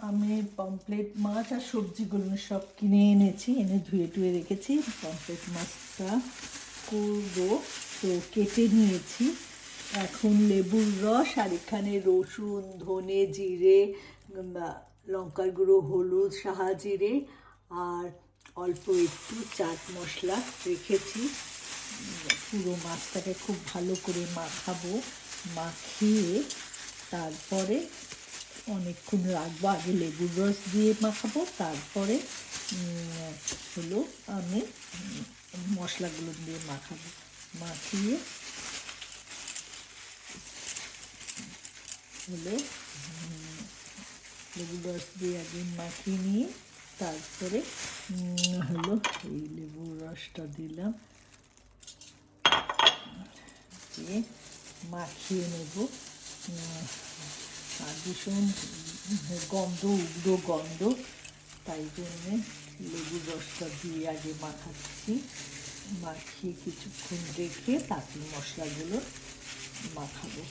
আমি পমফ্রেট মাছ আর সবজিগুলো সব কিনে এনেছি, এনে ধুয়ে টুয়ে রেখেছি। পমফ্রেট মাছটা করবো, তো কেটে নিয়েছি। এখন লেবুর রস আর এখানে রসুন, ধনে, জিরে, লঙ্কার গুঁড়ো, হলুদ, সাহা জিরে আর অল্প একটু চাট মশলা রেখেছি। পুরো মাছটাকে খুব ভালো করে মাখাবো, মাখিয়ে তারপরে অনেকক্ষণ রাখবো। আগে লেবুর রস দিয়ে মাখাবো, তারপরে হলো আমি মশলাগুলো দিয়ে মাখাবো। মাখিয়ে হলো লেবুর রস দিয়ে আগে মাখিয়ে নিয়ে তারপরে হলো এই লেবুর রসটা দিলাম, দিয়ে মাখিয়ে নেব। আর ভীষণ গন্ধ, উগ্র গন্ধ, তাই জন্যে লেবুর রসটা দিয়ে আগে মাখাচ্ছি। মাখিয়ে কিছুক্ষণ রেখে তারপর মশলাগুলো মাখাবো।